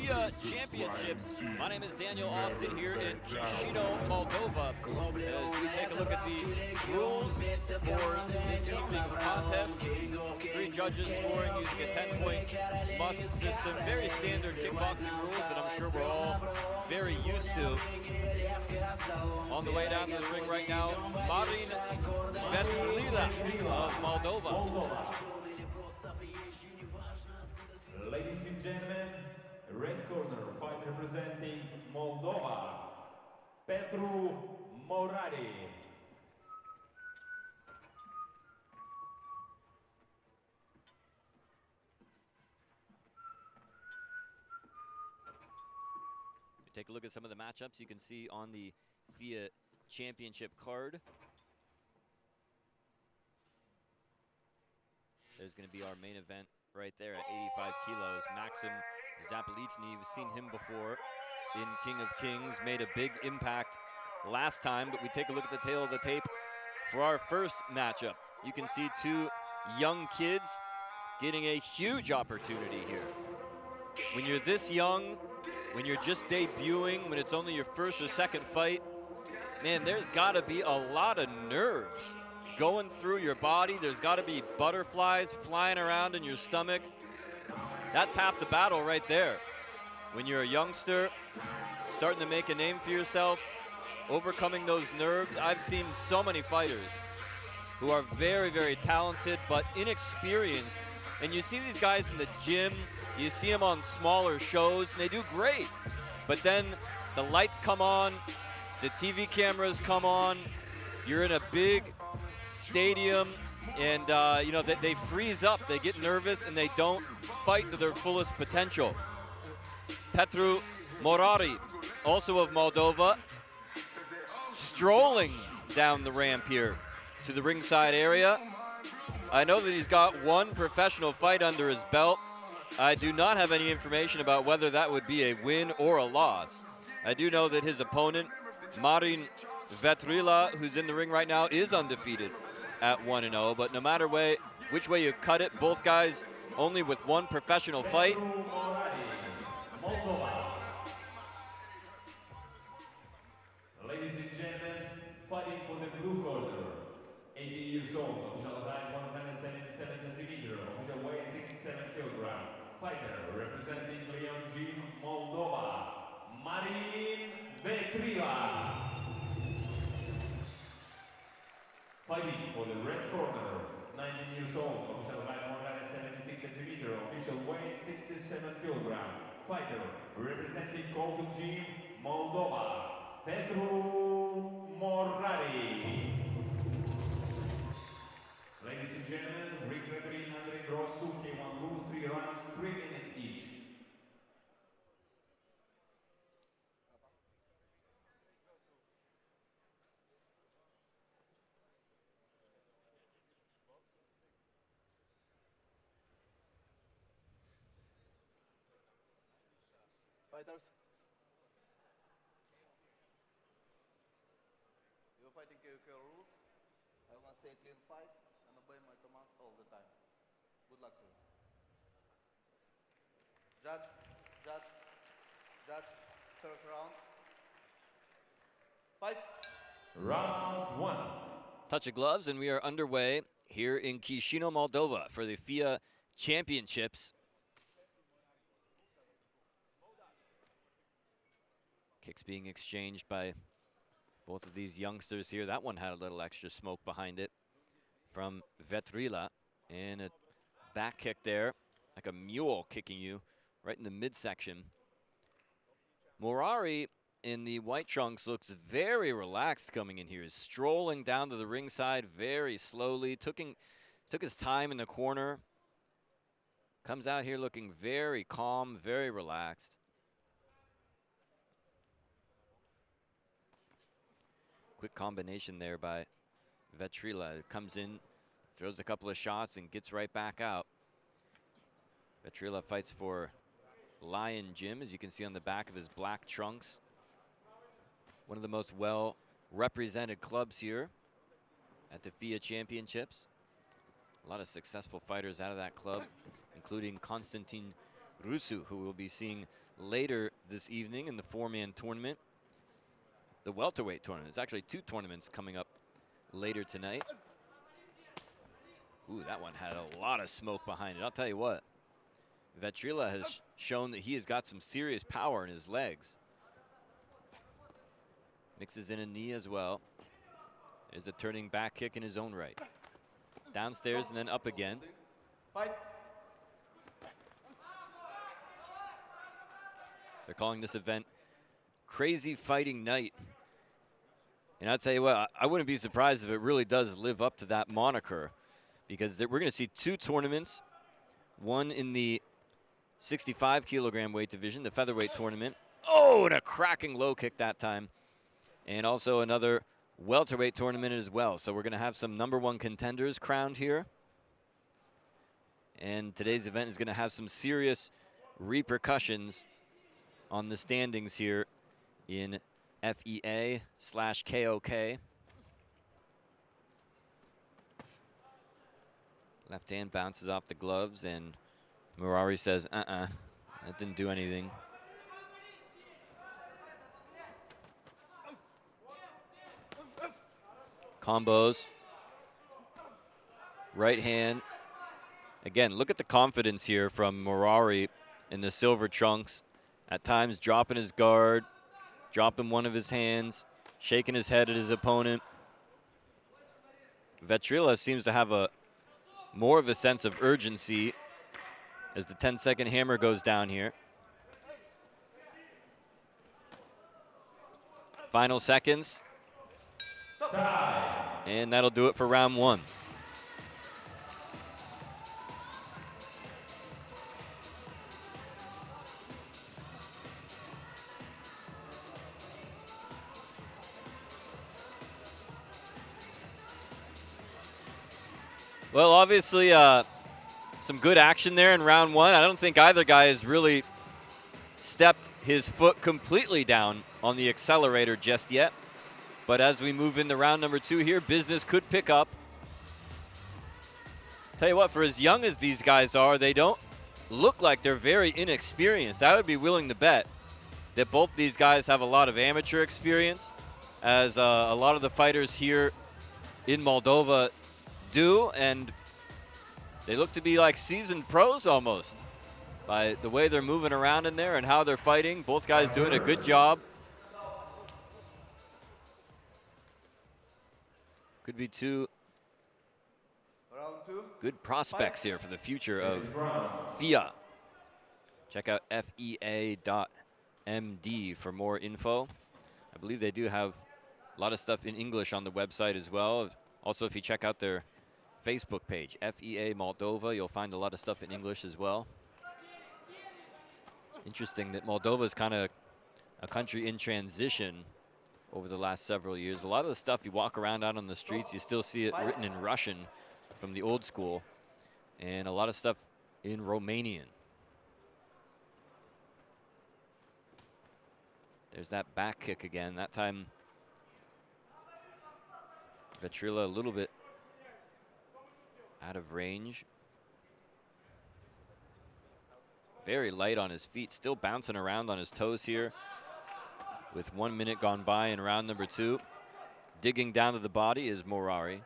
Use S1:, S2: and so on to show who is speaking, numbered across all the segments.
S1: FIA Championships. My name is Daniel Austin here in Chisinau, Moldova. As we take a look at the rules for this evening's contest. 3 judges scoring using a 10-point must system. Very standard kickboxing rules that I'm sure we're all very used to. On the way down to the ring right now, Marin Vetrila of Moldova.
S2: Ladies and gentlemen, red corner fight representing Moldova, Petru Morari.
S1: Take a look at some of the matchups you can see on the FIA Championship card. There's going to be our main event right there at 85 kilos. Maxim Zapolitny, we've seen him before in King of Kings, made a big impact last time, but we take a look at the tail of the tape for our first matchup. You can see 2 young kids getting a huge opportunity here. When you're this young, when you're just debuting, when it's only your first or second fight, man, there's got to be a lot of nerves going through your body. There's got to be butterflies flying around in your stomach. That's half the battle right there. When you're a youngster, starting to make a name for yourself, overcoming those nerves. I've seen so many fighters who are very, very talented but inexperienced. And you see these guys in the gym, you see them on smaller shows, and they do great. But then the lights come on, the TV cameras come on, you're in a big stadium, and you know, they freeze up, they get nervous, and they don't fight to their fullest potential. Petru Morari, also of Moldova, strolling down the ramp here to the ringside area. I know that he's got 1 professional fight under his belt. I do not have any information about whether that would be a win or a loss. I do know that his opponent, Marin Vetrila, who's in the ring right now, is undefeated at 1-0. But no matter which way you cut it, both guys only with 1 professional fight.
S2: Ladies and gentlemen, fighting for the blue corner, 80 years old, official height 177 centimeters, official weight 67 kilograms. Fighter representing Leon Gym, Moldova, Marin Vetrila. Fighting for the red corner, 19 years old, official height 176 centimeters, official weight 67 kilograms. Fighter representing Golden Gym, Moldova, Petru Morari. Ladies and gentlemen, ring referee Andrei Grosu came on rules 3 rounds, 3 minutes each.
S3: Fighters, you're fighting KOK rules. I want to say clean fight and obey my commands all the time. Good luck to you. Judge, first round. Fight.
S2: Round 1.
S1: Touch of gloves, and we are underway here in Chisinau, Moldova for the FIA Championships. Kicks being exchanged by both of these youngsters here. That one had a little extra smoke behind it from Vetrila. And a back kick there, like a mule kicking you right in the midsection. Morari in the white trunks looks very relaxed coming in here. He's strolling down to the ringside very slowly, took his time in the corner. Comes out here looking very calm, very relaxed. Quick combination there by Vetrila. Comes in, throws a couple of shots, and gets right back out. Vetrila fights for Lion Gym, as you can see on the back of his black trunks. One of the most well-represented clubs here at the FIA Championships. A lot of successful fighters out of that club, including Konstantin Rusu, who we'll be seeing later this evening in the 4-man tournament, the welterweight tournament. There's actually 2 tournaments coming up later tonight. Ooh, that one had a lot of smoke behind it. I'll tell you what, Vetrila has shown that he has got some serious power in his legs. Mixes in a knee as well. There's a turning back kick in his own right. Downstairs and then up again.
S3: Fight.
S1: They're calling this event Crazy Fighting Night. And I'll tell you what, I wouldn't be surprised if it really does live up to that moniker, because we're going to see 2 tournaments, one in the 65 kilogram weight division, the featherweight tournament. Oh, and a cracking low kick that time. And also another welterweight tournament as well. So we're going to have some #1 contenders crowned here. And today's event is going to have some serious repercussions on the standings here in FEA/KOK. Left hand bounces off the gloves, and Morari says, that didn't do anything. Combos. Right hand. Again, look at the confidence here from Morari in the silver trunks. At times dropping his guard, dropping one of his hands, shaking his head at his opponent. Vetrila seems to have more of a sense of urgency as the 10-second hammer goes down here. Final seconds. And that'll do it for round 1. Well, obviously, some good action there in round 1. I don't think either guy has really stepped his foot completely down on the accelerator just yet. But as we move into round number 2 here, business could pick up. Tell you what, for as young as these guys are, they don't look like they're very inexperienced. I would be willing to bet that both these guys have a lot of amateur experience, as a lot of the fighters here in Moldova do, and they look to be like seasoned pros almost by the way they're moving around in there and how they're fighting. Both guys doing a good job. Could be 2
S3: Round 2.
S1: good prospects here for the future of FEA. Check out fea.md for more info. I believe they do have a lot of stuff in English on the website as well. Also, if you check out their Facebook page, FEA Moldova, you'll find a lot of stuff in English as well. Interesting that Moldova is kind of a country in transition over the last several years. A lot of the stuff you walk around out on the streets, you still see it written in Russian from the old school, and a lot of stuff in Romanian. There's that back kick again. That time, Vetrila a little bit out of range. Very light on his feet, still bouncing around on his toes here with 1 minute gone by in round number 2. Digging down to the body is Morari.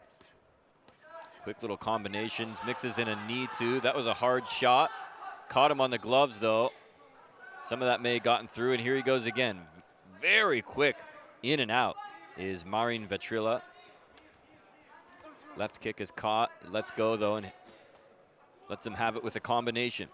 S1: Quick little combinations, mixes in a knee too. That was a hard shot. Caught him on the gloves though. Some of that may have gotten through, and here he goes again. Very quick in and out is Marin Vetrila. Left kick is caught. It lets go though and lets him have it with a combination.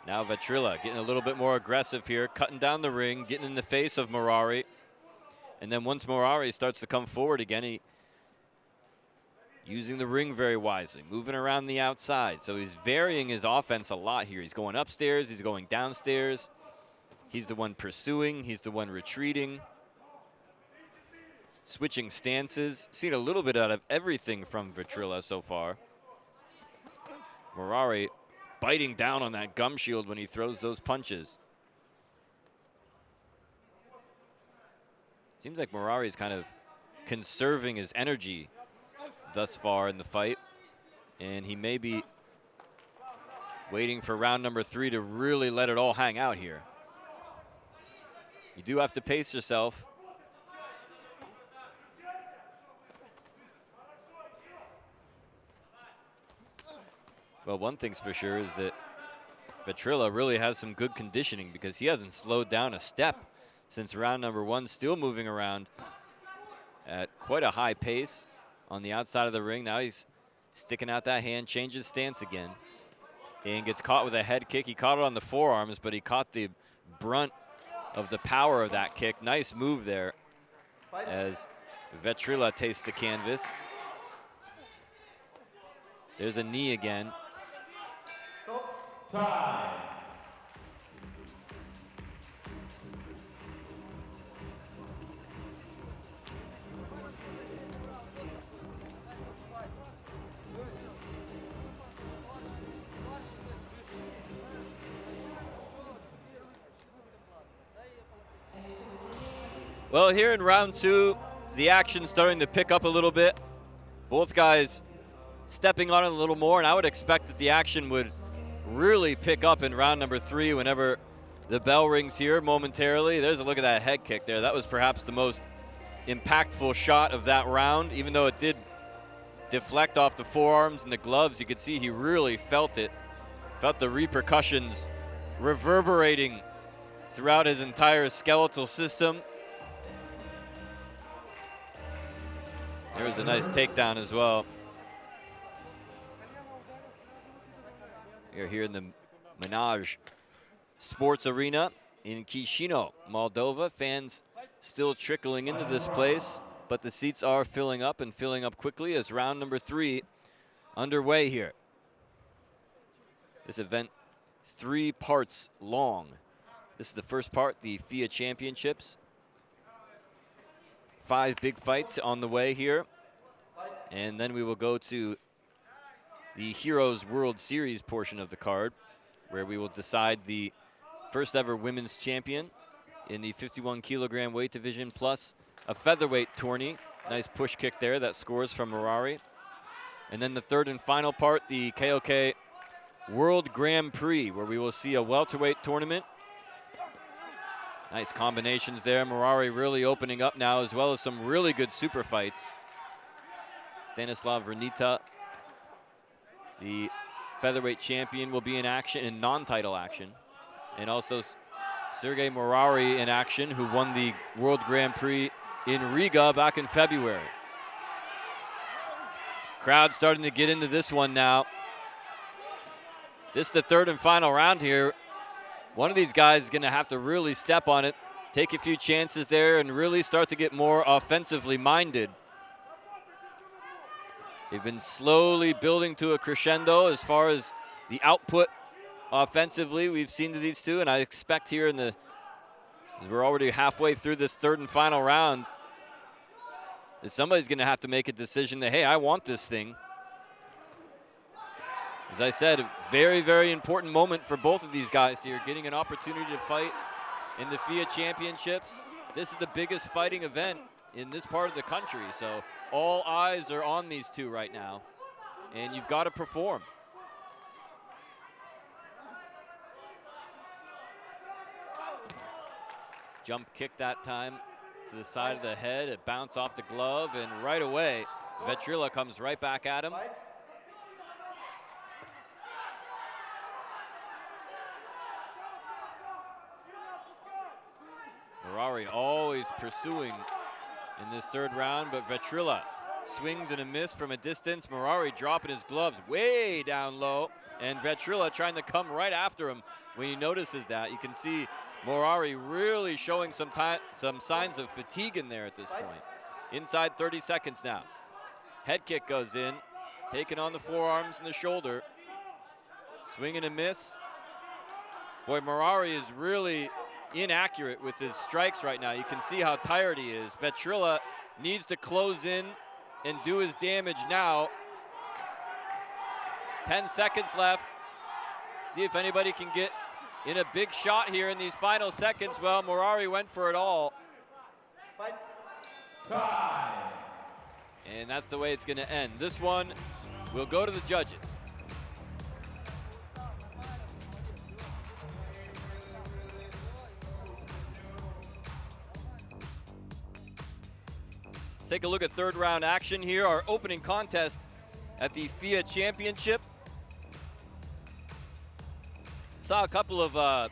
S1: Now Vetrila getting a little bit more aggressive here, cutting down the ring, getting in the face of Morari. And then once Morari starts to come forward again, he using the ring very wisely, moving around the outside. So he's varying his offense a lot here. He's going upstairs, he's going downstairs. He's the one pursuing, he's the one retreating. Switching stances. Seen a little bit out of everything from Vetrila so far. Morari biting down on that gum shield when he throws those punches. Seems like Morari is kind of conserving his energy thus far in the fight, and he may be waiting for round number 3 to really let it all hang out here. You do have to pace yourself. Well, one thing's for sure is that Vetrila really has some good conditioning, because he hasn't slowed down a step since round number 1, still moving around at quite a high pace on the outside of the ring. Now he's sticking out that hand, changes stance again, and gets caught with a head kick. He caught it on the forearms, but he caught the brunt of the power of that kick. Nice move there as Vetrila tastes the canvas. There's a knee again.
S2: Time.
S1: Well, here in round 2, the action's starting to pick up a little bit. Both guys stepping on it a little more, and I would expect that the action would really pick up in round number 3 whenever the bell rings here momentarily. There's a look at that head kick there. That was perhaps the most impactful shot of that round. Even though it did deflect off the forearms and the gloves, you could see he really felt it. Felt the repercussions reverberating throughout his entire skeletal system. There was a nice takedown as well. We're here in the Menage Sports Arena in Chisinau, Moldova. Fans still trickling into this place, but the seats are filling up, and filling up quickly as round number 3 underway here. This event, 3 parts long. This is the first part, the FIA Championships. 5 big fights on the way here. And then we will go to the Heroes World Series portion of the card, where we will decide the first ever women's champion in the 51 kilogram weight division, plus a featherweight tourney. Nice push kick there that scores from Morari. And then the third and final part, the KOK World Grand Prix, where we will see a welterweight tournament. Nice combinations there. Morari really opening up now, as well as some really good super fights. Stanislav Renita, the featherweight champion, will be in action, in non-title action. And also Sergei Morari in action, who won the World Grand Prix in Riga back in February. Crowd starting to get into this one now. This is the third and final round here. One of these guys is going to have to really step on it, take a few chances there, and really start to get more offensively minded. They've been slowly building to a crescendo as far as the output offensively we've seen to these two, and I expect here as we're already halfway through this third and final round, that somebody's going to have to make a decision that, hey, I want this thing. As I said, a very, very important moment for both of these guys here, getting an opportunity to fight in the FIA Championships. This is the biggest fighting event in this part of the country, so all eyes are on these two right now, and you've got to perform. Jump kick that time to the side of the head. It bounced off the glove, and right away, Vetrila comes right back at him. Morari always pursuing in this third round, but Vetrila swings and a miss from a distance. Morari dropping his gloves way down low, and Vetrila trying to come right after him. When he notices that, you can see Morari really showing some signs of fatigue in there at this point. Inside 30 seconds now. Head kick goes in, taking on the forearms and the shoulder. Swing and a miss. Boy, Morari is really inaccurate with his strikes right now. You can see how tired he is. Vetrila needs to close in and do his damage now. 10 seconds left. See if anybody can get in a big shot here in these final seconds. Well, Morari went for it all.
S2: Time.
S1: And that's the way it's going to end. This one will go to the judges. Let's take a look at third round action here. Our opening contest at the FIA Championship. Saw a couple of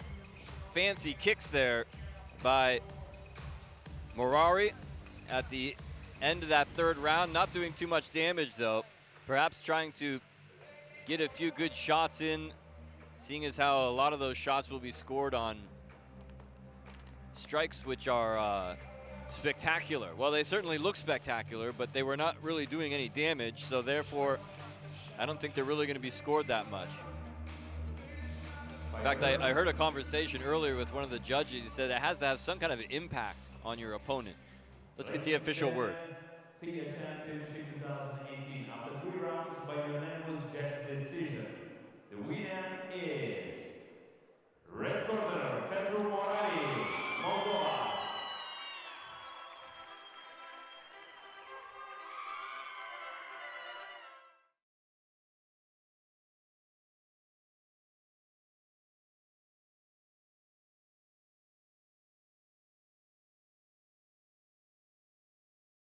S1: fancy kicks there by Morari at the end of that third round. Not doing too much damage though. Perhaps trying to get a few good shots in, seeing as how a lot of those shots will be scored on strikes which are spectacular. Well, they certainly look spectacular, but they were not really doing any damage, so therefore I don't think they're really going to be scored that much. In fact, I heard a conversation earlier with one of the judges. He said it has to have some kind of impact on your opponent. Let's get the official word.
S2: FIA Championship 2018. After 3 rounds by unanimous judge decision, the winner is red corner.